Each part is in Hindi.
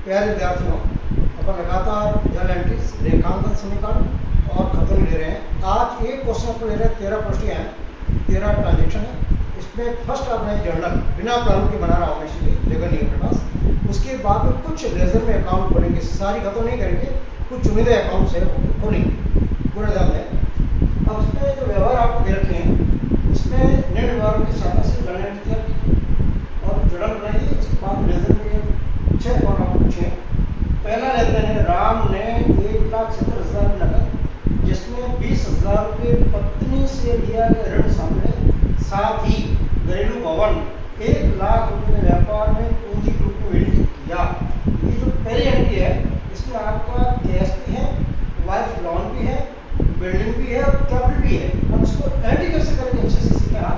प्यारे विद्यार्थियों, अपन लगातार जर्नल एंट्रीज, रेखांकन समीकरण और खतौनी ले रहे हैं। आज एक क्वेश्चन अपन ले रहे हैं, 13 प्रश्न हैं, 13 ट्रांजेक्शन है। इसमें फर्स्ट आपने जर्नल बिना प्रारूप के बना रहा हूँ, इसलिए जगह नहीं है अपने पास। उसके बाद में कुछ लेजर में अकाउंट खोलेंगे, सारी खत्म नहीं करेंगे, कुछ चुनिंदा अकाउंट है खोलेंगे, पूरा ध्यान दें। अब इसमें जो व्यवहार आपको दे रखे हैं, इसमें निम्न व्यवहारों की सहायता से जर्नल एंट्री तैयार कीजिए और जर्नल बनाइए। इसके बाद लेजर में 6 अकाउंट आपको पूछे। पहला लेते हैं, राम ने 1,70,000 नकद, जिसमें 20,000 रुपये पत्नी से लिया गया ऋण शामिल है, साथ ही घरेलू भवन 1,00,000 रुपये के व्यापार में पूंजी के रूप में विनियोजित किया। ये जो पहली एंट्री है, इसमें आपका कैश भी है, लाइफ लोन भी है, बिल्डिंग भी है और कैपिटल भी है। हम इसको एंट्री कैसे करेंगे, अच्छे से सीखना।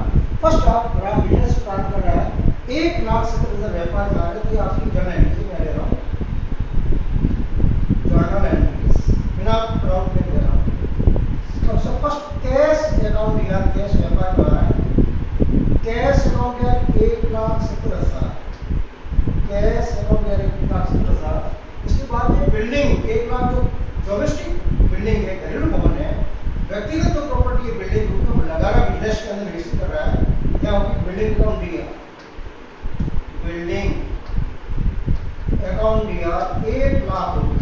फर्स्ट आप राम बिजनेस स्टार्ट कर रहा है, 1,70,000 व्यापार में आ रहे, तो ये आपकी जर्नल एंट्री में ले रहा हूँ, जर्नल एंट्रीज बिना प्रारूप में दे रहा हूँ। सबसे फर्स्ट कैश अकाउंट दिया, कैश व्यापार में आ रहा है, कैश अकाउंट है 1,70,000, कैश अकाउंट है 1,70,000। इसके बाद में बिल्डिंग 1,00,000 जो डोमेस्टिक बिल्डिंग है, घरेलू भवन है, व्यक्तिगत जो प्रॉपर्टी है बिल्डिंग के रूप में लगा रहा, बिजनेस के अंदर निवेश कर रहा है, क्या होगी बिल्डिंग अकाउंट दिया, बिल्डिंग अकाउंट दिया 1,00,000 रुपये।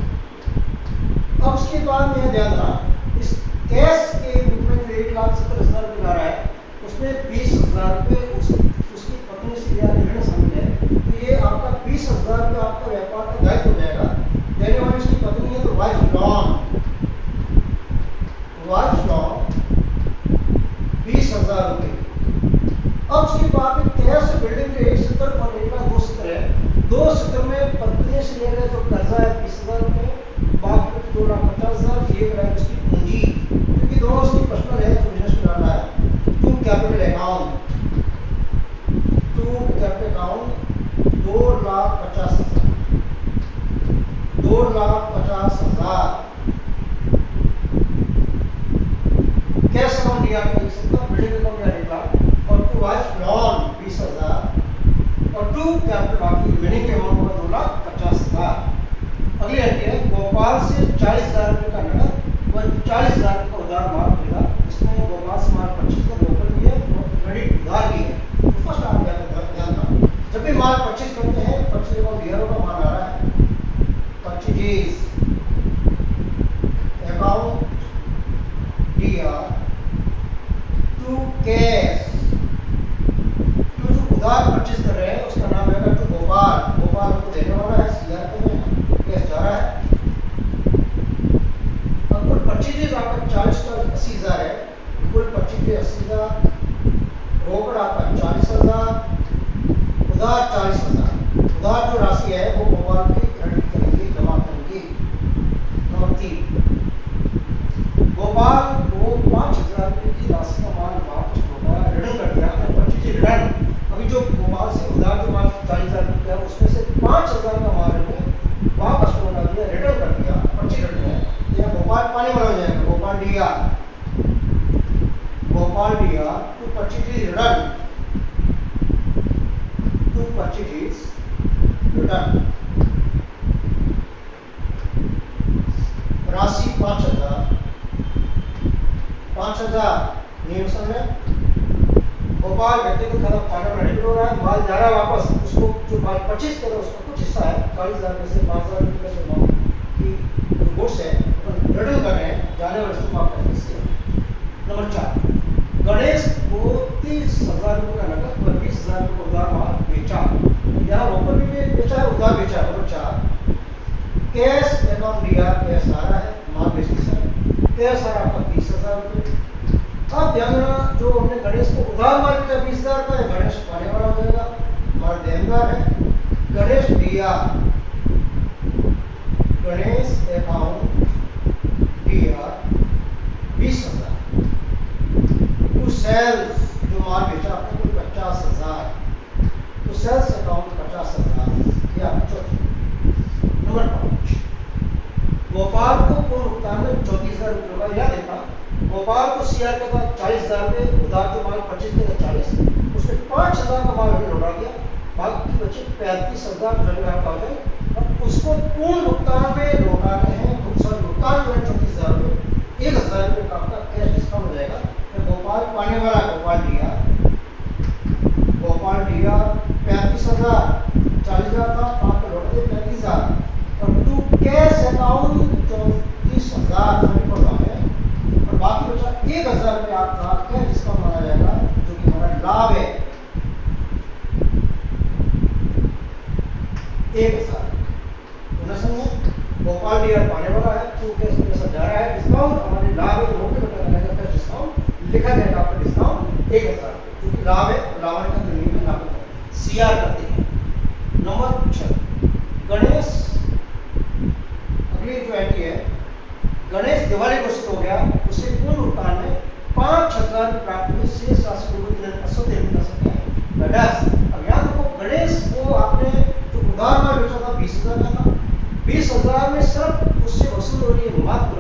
अब उसके बाद में ध्यान रहा, इस कैश के रूप में जो 1,70,000 रुपये ला रहा है, उसमें 20,000 रुपये उसकी पत्नी से लिया ऋण शामिल है, तो ये आपका 20,000 रुपये आपका व्यापार का दायित्व हो जाएगा। देने वाली उसकी पत्नी है, तो वाइफ लोन 20,000 रुपये। अब उसके बाद में कैश बिल्डिंग जो 1,70 और 1,02,70 है, 2,70 में पत्नी से लिया गया जो कर्जा है 20,000 रुपये, बाकी 2,50,000 ये है उसकी पूंजी, क्योंकि दोनों उसकी पर्सनल है, तो बिजनेस में डालना है। To capital account 2,50,000, 2,50,000 cash account दिया 1,70, बिल्डिंग अकाउंट दिया 1,00,000 और टू वाइफ लोन 20,000 और टू कैपिटल बाकी रिमेनिंग के अमाउंट होगा 2,50,000। अगली एंट्री है, गोपाल से 40,000 रुपये का नकद व 40,000 का उधार माल मिलेगा। इसमें गोपाल से माल 25 लोकल भी है और क्रेडिट उधार भी है। तो फर्स्ट आप ध्यान रखना, जब भी माल 25 करते हैं, 25 का बियरों का माल आ रहा है, 25 अकाउंट दिया टू कैश, जो उधार 25 कर रहे हैं उसका नाम है टू गोपाल, गोपाल को देने वाला है, सीआर में कैश जा रहा है। अब कुल 25 आपका 40 का 80,000 है, कुल 25 80,000, रोकड़ आपका 40,000, उधार 40,000। उधार जो राशि है वो गोपाल की क्रेडिट करेंगे, जमा करेंगे। नंबर 3, गोपाल को 5,000 रुपये की राशि का माल वापस होगा, रिटर्न कर दिया 25 रिटर्न। अभी जो गोपाल से उधार जो माल 40,000 रुपये है, उसमें से 5,000 का माल वापस लौटा दिया, रिटर्न कर दिया, 25 रिटर्न है। यह गोपाल पानी वाला हो जाएगा, गोपाल दिया टू 25 रिटर्न, टू 25 रिटर्न, राशि 5,000, 5,000 निवेशन में गोपाल व्यक्तिगत खाता फाइनल क्रेडिट हो रहा है, माल जा रहा है वापस, उसको जो माल 25 कर रहा है उसका कुछ हिस्सा है, 40,000 में से 5,000 रुपये से माल की गुड्स है रिटर्न कर रहे हैं, जाने वाले उसको माफ कर दीजिए। नंबर 4, गणेश को 30,000 रुपये का नकद व 20,000 रुपये का उधार माल बेचा। यहाँ रोकड़ भी बेचा है, उधार बेचा है। नंबर 4, कैश अकाउंट दिया, कैश आ रहा है, माल बेचने से कैश आ रहा है आपका 30,000 रुपये। अब ध्यान रखना, जो हमने गणेश को उधार माल दिया 20,000 का है, गणेश पाने वाला हो जाएगा, माल देनदार है। गणेश दिया, गणेश अकाउंट दिया 20,000 टू सेल्स, जो माल बेचा आपने कुल 50,000, तो सेल्स अकाउंट 50,000 या 4। नंबर 5, गोपाल को पूर्ण भुगतान में 34,000 रुपये का याद देखा, गोपाल को सीआर के बाद 40,000 रुपये उधार के माल 25 के 40, उसमें 5,000 का माल लौटा दिया, बाकी बचे 35,000 हो गए। अब उसको इसको पूर्ण भुगतान पे लौटा रहे हैं, सॉरी भुगतान जो है 34,000 रुपये, 1,000 रुपये का आपका कैश डिस्काउंट हो जाएगा। तो गोपाल पाने वाला गोपाल दिया 35,000, 40,000 था, आप लौट दे 35,000 और टू कैश अकाउंट 34,000 है और बाकी बचा 1,000 रुपये आपका कैश डिस्काउंट माना जाएगा जो कि हमारा लाभ है 1,000। गोपाल डियर पाने वाला है, टू कैश में सब जा रहा है, डिस्काउंट हमारे लाभ है, मौके पर लगाया जाता है डिस्काउंट, लिखा जाएगा आपका डिस्काउंट 1,000 क्योंकि लाभ है, लाभ का जमीन में लागू सीआर करते हैं। नंबर 6 गणेश, अगली जो एंट्री है, गणेश दिवाली घोषित हो गया, उसे पूर्ण भुगतान में 5,000 प्राप्त हुई, शेष राशि को कर सकते हैं। अब यहाँ देखो गणेश को आपने जो उधार में बेचा था 20,000 का था, 20,000 में सिर्फ उससे वसूल हो रही है मात्र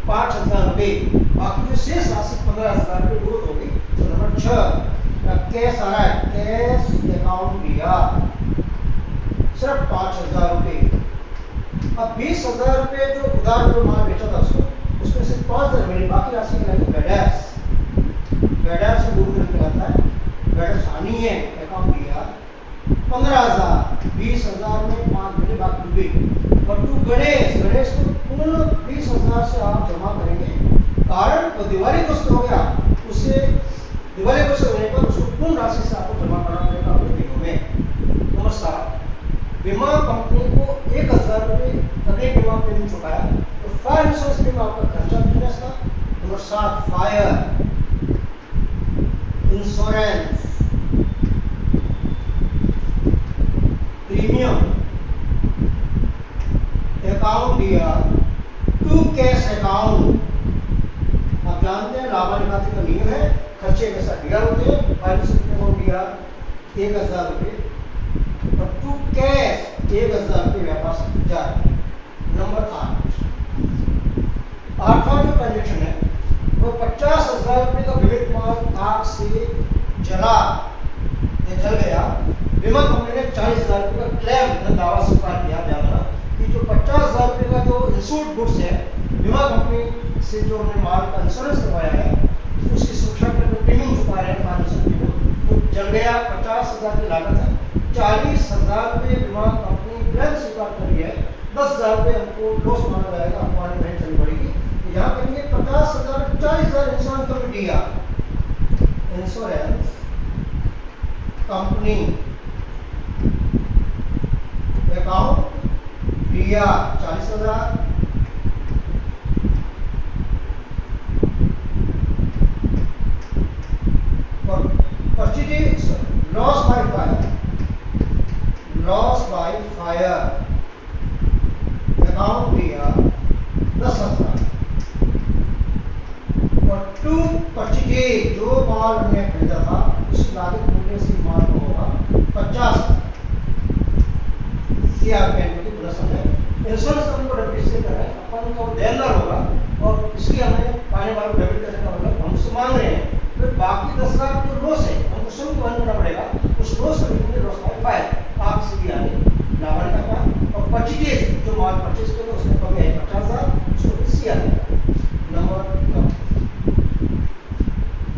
5,000 रुपये, बाकी जो शेष राशि 15,000 रुपये ग्रोथ होगी। तो नंबर 6 कैश आ रहा है, कैश अकाउंट दिया सिर्फ 5,000 रुपये। अब 20,000 रुपये जो उधार जो माल बेचा था उसमें से 5,000 मिली, बाकी राशि गैडर्स से दूर करके आता है, गैडर्स हानि है, अकाउंट दिया 15,000, 20,000 में 5 मिले बाकी रुपये और टू गणेश को पूर्ण 20,000 से आप जमा करेंगे, कारण तो दिवाली ग्रस्त हो गया, उसे दिवाली ग्रस्त होने पर उसको पूर्ण राशि से आपको जमा करना पड़ेगा अगले दिनों में। नंबर 7 बीमा कंपनी को 1,000 रुपये अगले बीमा प्रीमियम चुकाया तो फायर इंश्योरेंस बीमा आपका खर्चा बिजनेस का। Number 7 fire insurance premium account दिया टू कैश अकाउंट। आप जानते हैं लाभांश खाते का नियम है, खर्चे हमेशा दिया होते हैं, फाइनेंस अकाउंट दिया 1,000 रुपये और टू कैश 1,000 रुपये व्यापार से जा रहे हैं। नंबर 8वां जो ट्रांजेक्शन है वो 50,000 रुपये का विविध माल आग से जला जल गया, बीमा कंपनी ने 40,000 रुपये का क्लेम दावा स्वीकार किया। जाना कि जो 50,000 रुपये का जो इंश्योर्ड गुड्स है, बीमा कंपनी से जो हमने माल का इंश्योरेंस करवाया है उसकी सुरक्षा के लिए प्रीमियम चुका रहे हैं, फाइनेंशियल प्रीमियम वो जल गया, 50,000 की लागत है, 40,000 रुपये बीमा कंपनी क्लेम स्वीकार करी है, 10,000 रुपये हमको लॉस माना जाएगा, हमारी नहीं चलनी पड़ेगी। तो यहाँ के लिए 50,000 40,000 इंसान को दिया इंश्योरेंस कंपनी अकाउंट दिया 40,000 और purchase loss by fire account दिया 10,000 और टू परचेज जो माल हमने खरीदा था उसकी लागत मूल्य से माल को होगा 50,000। ये आपके एंट्री पूरा समझे। इंश्योरेंस कंपनी को डेबिट कर रहे हैं, अपन को देनदार होगा और इसलिए हमें पाने वाले डेबिट करने का मतलब हमसे मांग रहे हैं, फिर बाकी 10,000 जो लॉस है हमको स्वयं को वहन करना पड़ेगा, उस लॉस को लिखेंगे लॉस बाय फायर आप सीधी आगे लाभांश का पान और परचेज जो माल परचेज करेंगे उसमें कमी है 50,000 उसको सी आएगा। नंबर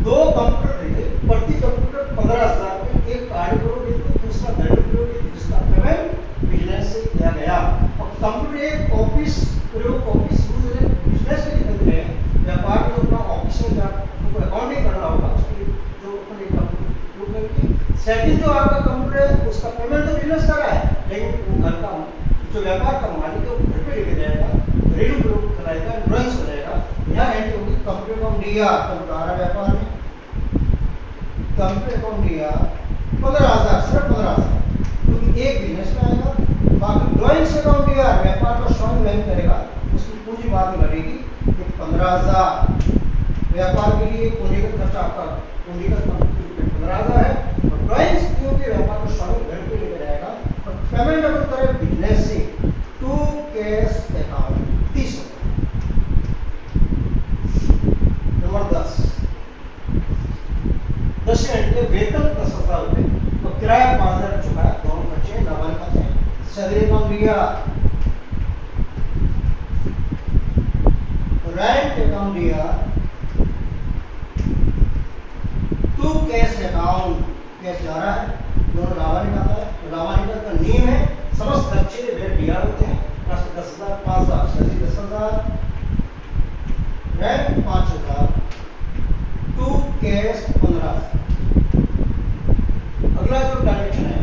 2 कंप्यूटर खरीदे, प्रति कंप्यूटर 15,000 में एक कार्ड करोगे तो दूसरा दंड करोगे, जिसका पेमेंट बिजनेस से किया गया। और कंप्यूटर एक ऑफिस प्रयोग ऑफिस बिजनेस में खरीद रहे हैं, व्यापार में अपना ऑफिस में जाकर अकाउंटिंग करना होगा, उसके लिए जो अपने कंप्यूटर सेटिंग जो आपका कंप्यूटर है उसका पेमेंट तो बिजनेस कर रहा है, लेकिन घर का जो व्यापार का मालिक है वो घर पे लेके जाएगा, घरेलू प्रयोग कराएगा, इंश्योरेंस हो जाएगा। यहाँ एंट्री होगी कंप्यूटर अकाउंट दिया तो उतारा व्यापार में, कंप्यूटर अकाउंट दिया 15,000 सिर्फ 15,000 क्योंकि एक बिजनेस में आएगा, बाकी ड्राइंग्स अकाउंट दिया व्यापार का स्वयं वहन करेगा, उसकी पूंजी बाद में लगेगी 15,000 व्यापार के लिए पूंजीगत खर्चा आपका पूंजीगत 15,000 है और ड्राइंग्स क्योंकि व्यापार को स्वयं घर पे लेकर जाएगा और पेमेंट अगर करें बिजनेस से टू कैश अकाउंट 30,000। नंबर 10 घंटे वेतन 10,000 रुपये और किराया 5,000 चुकाया, दोनों खर्चे लाभांश खाते हैं। सैलरी अकाउंट दिया अकाउंट दिया टू कैश अकाउंट, कैश जा रहा है, दोनों लावा निकालता है, तो लावा निकल का नियम है समस्त खर्चे वे दिया होते हैं, प्लस 10,000 5,000 सही 10,000 रैंक 5,000 टू कैश 15,000। अगला जो ट्रांजेक्शन है,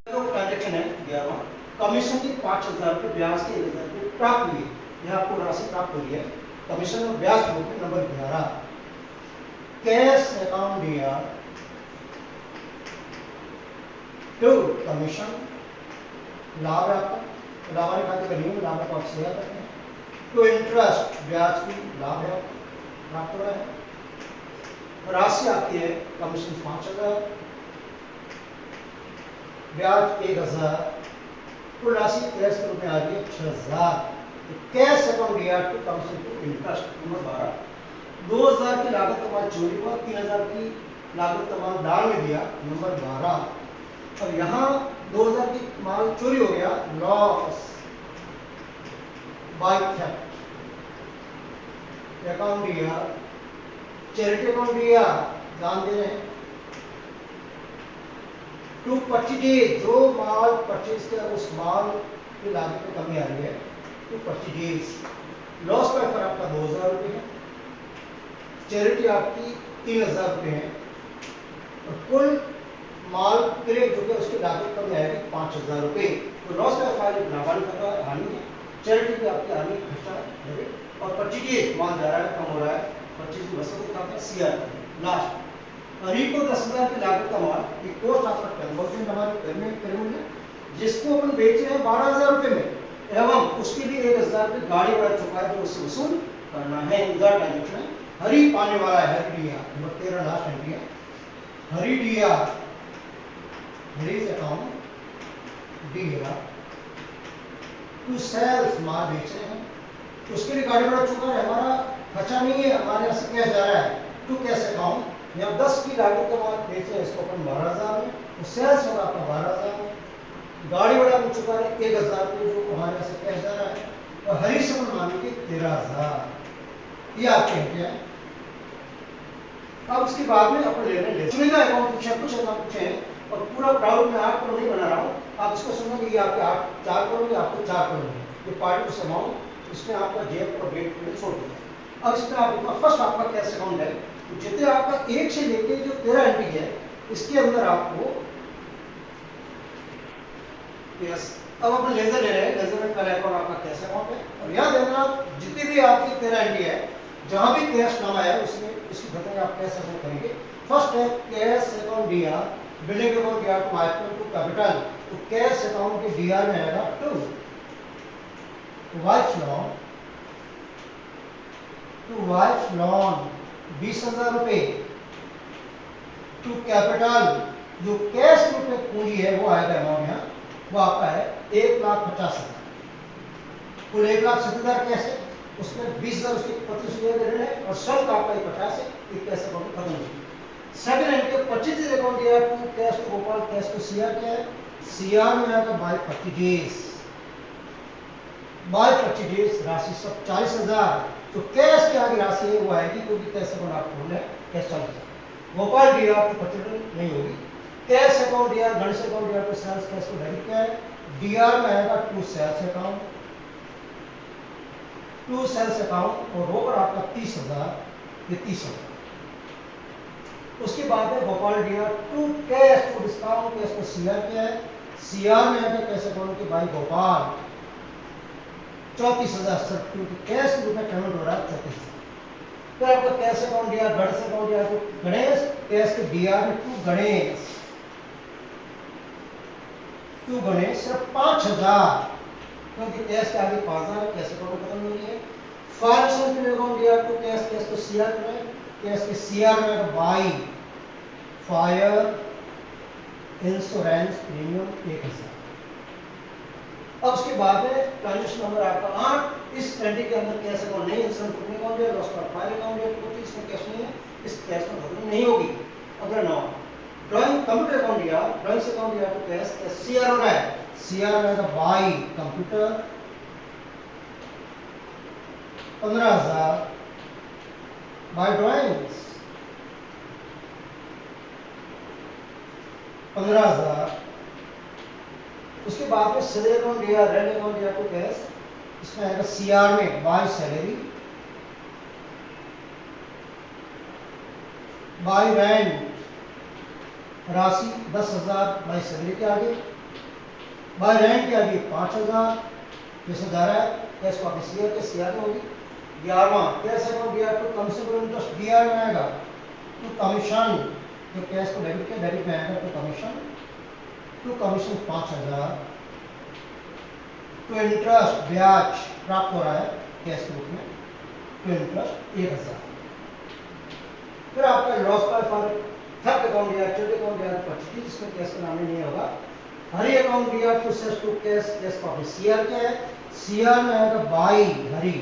ट्रांजेक्शन है 11वां, कमीशन की 5,000 रुपये, ब्याज के 1,000 रुपये प्राप्त हुए, यह आपको राशि प्राप्त हुई है कमीशन और ब्याज के रूप में। नंबर 11 कैश अकाउंट दिया टू कमीशन, लाभ है आपका, लाभ खाते का नियम, लाभ को आप शेयर करते हैं, टू इंटरेस्ट ब्याज की लाभ है प्राप्त हो रहा है, राशि आती है कमीशन 5,000, ब्याज 1,000, कुल राशि कैश के रूप में आ रही है 6,000। तो कैश अकाउंट दिया to commission to interest. Number 12 2,000 की लागत का माल चोरी हुआ, 3,000 की लागत का माल दान में दिया। नंबर 12 अब यहाँ 2,000 की माल चोरी हो गया, लॉस बाय थेफ्ट। अकाउंट दिया चैरिटी अकाउंट दिया, दान दे रहे हैं, टू परचेज, जो माल परचेज किया उस माल की लागत में कमी आ रही है, टू परचेज। लॉस का फर्क आपका 2,000 रुपये है, चैरिटी आपकी 3,000 रुपये है, और कुल माल क्रय जो है उसकी लागत कम आएगी 5,000 रुपये। तो लॉस का फाइल लाभांश का हानि है, चैरिटी की आपकी हानि खर्चा है, और परचेज माल जा रहा है कम हो रहा है, परचेज की वस्तु का है सीआर लास्ट। को 10,000 की लागत का माल एक कोस्ट आपका कन्वर्जन हमारे घर में पेमेंट है, जिसको अपन बेच रहे हैं 12,000 रुपये में, एवं उसके लिए 1,000 रुपये गाड़ी वाला चुका है जो उससे वसूल करना है। उधर ट्रांजेक्शन है हरी पाने वाला है, हरी दिया। नंबर 13 लास्ट एंट्री है, हरी दिया, हरीज अकाउंट दिया टू सेल्स, माल बेच रहे हैं, उसके लिए गाड़ी वाला चुका है, हमारा खर्चा नहीं है, हमारे यहाँ से कैश जा रहा है, टू कैश अकाउंट। या 10 की लागत का माल बेच रहे हैं, इसको अपन 12,000 में, तो सेल्स होगा आपका 12,000 में, गाड़ी वाला को चुका है 1,000 रुपये जो हमारे यहाँ से कैश जा रहा है, और हरी से अपन मानेंगे 13,000। ये आपके क्या है। अब उसके बाद में अपन ले रहे हैं सुविधा अकाउंट पूछे, कुछ अकाउंट पूछे हैं, और पूरा प्राउड में 8 करोड़ नहीं बना रहा हूँ, आप इसको सुनो कि ये आपके 4 करोड़ या आपको 4 करोड़ है, ये पार्टी उस अमाउंट इसमें आपका जेब और वेट में छोड़ दिया। अब इसमें आप फर्स्ट आपका कैश अकाउंट है, तो जितने आपका 1 से लेके जो 13 एंट्री है, इसके अंदर आपको यस। अब अपन लेजर ले रहे हैं, लेजर में पहला अकाउंट आपका कैश अकाउंट है, और याद देना जितनी भी आपकी 13 एंट्री है, जहां भी कैश नाम आया उसमें इसकी घटना आप कैश अकाउंट करेंगे। फर्स्ट है कैश अकाउंट दिया, बिलिंग अकाउंट दिया टू आइटम टू कैपिटल, तो कैश अकाउंट के डीआर में आएगा टू वाइफ लोन 20,000 रुपए, टू कैपिटल जो कैश रूप में पूंजी है वो आएगा अमाउंट यहाँ, वो आपका है 1,50,000। कुल 1,70,000 कैश है, उसमें 20,000 उसके 25,000 ऋण है, और शुल्क आपका 50 है, एक कैश अकाउंट खत्म हो। सेकंड हैंड के 25 अकाउंट दिया to cash to Gopal, cash to CR क्या है, सीआर में आएगा बाय परचेज राशि सब 40,000, तो कैश की आगे राशि है वो आएगी, क्योंकि कैश अकाउंट आप खोल रहे हैं, कैश 40,000। गोपाल दिया तो परचेज नहीं होगी, कैश अकाउंट दिया, गणेश अकाउंट दिया तो सेल्स कैश को डेबिट क्या है, डीआर में आएगा to sales account, to sales account, और रोकड़ आपका 30,000, ये 30,000। उसके बाद है गोपाल दिया to cash to discount, cash को सीआर क्या है, सीआर में आएगा कैश अकाउंट के बाई गोपाल 34,000 सब, क्योंकि कैश के रूप में पेमेंट हो रहा है 34,000। तो आपका कैश अकाउंट दिया, गणेश अकाउंट दिया तो गणेश, कैश के डीआर में टू गणेश सिर्फ 5,000, क्योंकि कैश के आगे 5,000 कैश अकाउंट खत्म नहीं है। फाइनेंशियल के अकाउंट दिया तो कैश को सीआर में, कैश के सीआर में बाई फायर इंश्योरेंस प्रीमियम 1,000। अब उसके बाद में ट्रांजेक्शन नंबर आपका 8, इस एंट्री के अंदर कैश अकाउंट नहीं, इंश्योरेंस कंपनी अकाउंट है, लॉस पर फाइल अकाउंट है, क्योंकि इसमें कैश नहीं है, इस कैश में खत्म नहीं होगी। अगर 9 ड्राइंग कंप्यूटर अकाउंट दिया, ड्राइंग से अकाउंट दिया तो कैश सीआर हो रहा है, सीआर में बाई कंप्यूटर, कंप्यूटर 1,000। अब उसके बाद में 10 ड्राइंग कंप्यूटर अकाउंट दिया, ड्राइंग से अकाउंट दिया तो कैश सीआर में बाई फायर इंश्योरेंस प्रीमियम 1,000। अब उसके बाद में 11 15,000 बाय ड्राइंग्स 15,000। उसके बाद में सदे अकाउंट दिया, रेंट अकाउंट दिया तो कैश, इसमें आएगा सीआर में बाय सैलरी, बाय रेंट राशि 10,000 बाय सैलरी के आगे, बाय रेंट के आगे 5,000 जैसे जा रहा है, कैश को आपने सीआर के सीआर में होगी। 11वां कैश अकाउंट दिया तो कमीशन इंटरेस्ट डीआर में आएगा, तो कमीशन जो कैश को डेबिट किया डेबिट में आएगा तो कमीशन 5,000, तो इंटरेस्ट ब्याज प्राप्त हो रहा है कैश के रूप में, तो इंटरेस्ट 1,000। फिर आपका लॉस बाय थर्ड अकाउंट दिया, ट्रेड अकाउंट दिया 25, इसमें कैश का नाम नहीं होगा। हरी अकाउंट दिया तो सेल्स टू कैश, कैश का सीआर क्या है, सीआर में आएगा बाई हरी,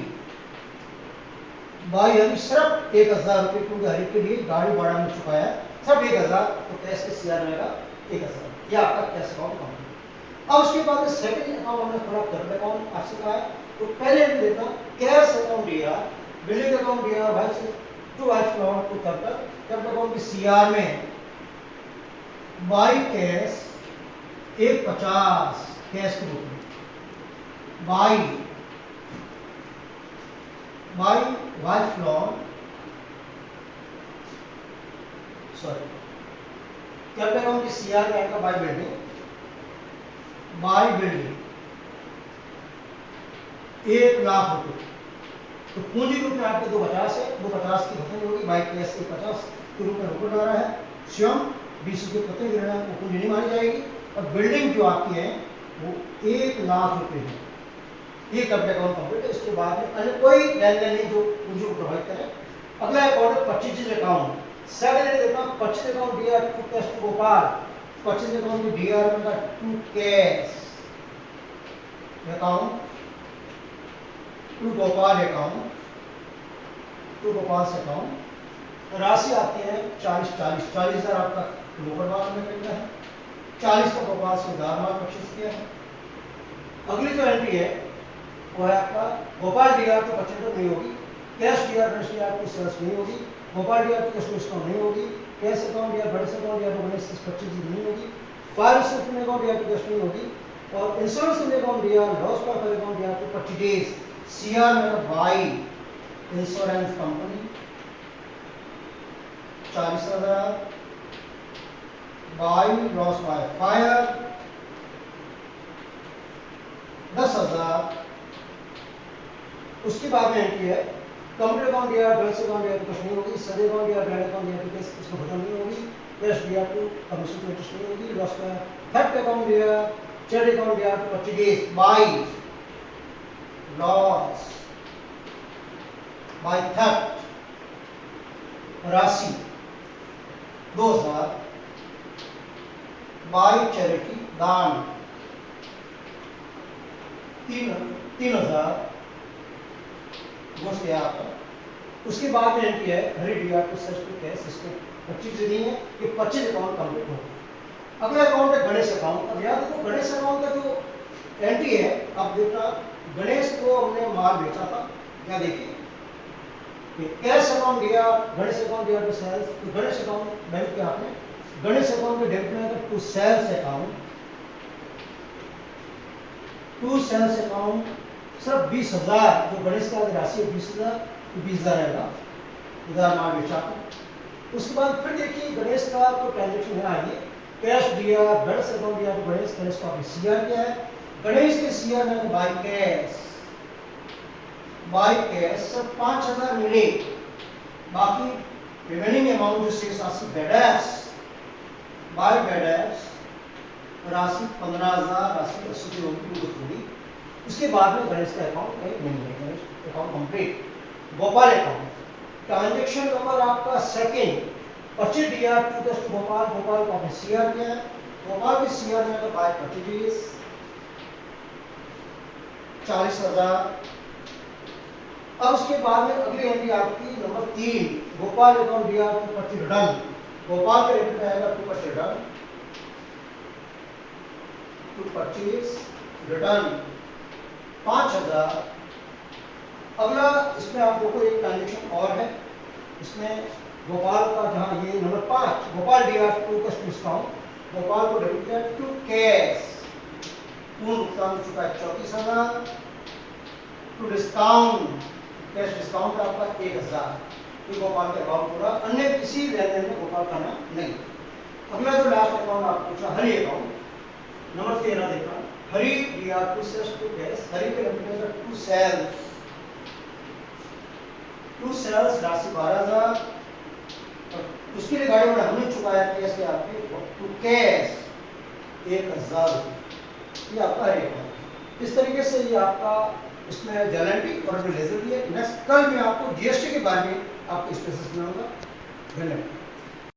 बाई हरी सिर्फ 1,000 रुपये, क्योंकि हरी के लिए गाड़ी भाड़ा मिल चुका है, सिर्फ 1,000, तो कैश के सीआर में आएगा 1,000। यह आपका कैश अकाउंट कंप्लीट। अब उसके बाद सेकंड अकाउंट हमने थोड़ा करंट अकाउंट आपसे कहा है, तो पहले हम देखना कैश अकाउंट दिया, बिलिंग अकाउंट दिया भाई से to wife account to current account की सीआर में बाई कैश 150 कैश के रूप में, by wife loan sorry current account की सीआर में आएगा बाई बिल्डिंग 1,00,000 रुपए, तो पूंजी रूप में आपके 250 है, 250 की खत्म होगी, बाई कैश के 50 के रूप में रुपये आ रहा है, स्वयं 20 रुपये प्रति गिरना वो पूंजी नहीं मानी जाएगी, और बिल्डिंग जो आपकी है वो 1,00,000 रुपए है। ये करंट अकाउंट कंप्लीट है। इसके बाद में अन्य कोई लेन देन नहीं जो पूंजी को प्रभावित करे। अगला अकाउंट है परचेज अकाउंट, सेकंड देखना purchase account DR to cash to Gopal, purchase account में डीआर में to cash account to Gopal account, to Gopal से अकाउंट, राशि आती है 40,000 आपका गोपाल में मिल रहा है, 40 का गोपाल से उधार माल परचेज किया है। अगली जो एंट्री है वो है आपका गोपाल डीआर तो परचेज नहीं होगी, कैश डीआर की सेल्स नहीं होगी, गोपाल डीआर की डिस्काउंट नहीं होगी, कैश अकाउंट या बड़े अकाउंट या परचेज नहीं होगी, फायर सेफ्टी अकाउंट या कैश नहीं होगी, और इंश्योरेंस अकाउंट या लॉस पर अकाउंट या तो परचेज सीआर में by insurance company 40,000, by loss by fire 10,000। उसके बाद में एंट्री है कंपनी अकाउंट या बैंक अकाउंट या कुछ नहीं होगी, सदे अकाउंट या बैंक अकाउंट या कुछ इसको खत्म नहीं होगी, कैश दिया तो कमीशन की इंटरेस्ट नहीं होगी, लॉस का थर्ड अकाउंट या ट्रेड अकाउंट या तो purchase by loss by third राशि 2,000, बाई चैरिटी दान 3,000 गया आपका। उसके बाद में एंट्री है Hari DR to search to cash, इसमें 25 नहीं है कि 25 अकाउंट कंप्लीट हो। अगला अकाउंट है गणेश अकाउंट। अब याद रखो गणेश अकाउंट का जो एंट्री है, अब देखना गणेश को हमने माल बेचा था, क्या देखिए कैश अकाउंट दिया, गणेश अकाउंट दिया टू सेल्स, तो गणेश अकाउंट बैंक के आपने गणेश अकाउंट के डेबिट में to sales account, to sales account सिर्फ 20,000 जो गणेश का राशि है 20,000, तो 20,000 रहेगा उधार माल बेचा। उसके बाद फिर देखिए गणेश का तो ट्रांजेक्शन है, आइए कैश दिया, गणेश अकाउंट दिया तो गणेश का आपने सीआर क्या है, गणेश के सीआर में बाई कैश सिर्फ 5,000 मिले, बाकी रिमेनिंग अमाउंट जो शेष राशि बैडैस बाई बैडैस राशि 15,000 राशि 80 होगी। उसके बाद में गणेश का अकाउंट कहीं नहीं है, Ganesh account complete. Gopal account transaction number आपका second 25 DR to test Gopal, Gopal का सीआर क्या है, गोपाल के सीआर में बाय परचेज 40,000। अब उसके बाद में अगली एंट्री आपकी number 3 Gopal account DR to purchase return, Gopal के रेट में आएगा to purchase return, to purchase return 5,000 अगला इसमें आप देखो एक ट्रांजेक्शन और है, इसमें गोपाल का जहाँ ये नंबर 5 गोपाल DR2 का डिस्काउंट, गोपाल को डेबिट किया टू कैश, पूर्ण भुगतान हो चुका है 34,000, टू डिस्काउंट कैश डिस्काउंट आपका 1,000, ये गोपाल का अकाउंट पूरा, अन्य किसी लेन देन में गोपाल का नाम नहीं। अगला जो लास्ट अकाउंट आप पूछा हरि अकाउंट नंबर 13 देखना, Hari DR2 sales to cash, Hari के debit to sales, to sales राशि 12,000, उसके लिए गाड़ी वाला हमने चुकाया कैसे आपके टू कैश 1,000, ये आपका रेट है। इस तरीके से ये आपका इसमें जर्नल और लेजर भी है। नेक्स्ट कल मैं आपको GST के बारे में आपको स्पेशल सुनाऊंगा। धन्यवाद।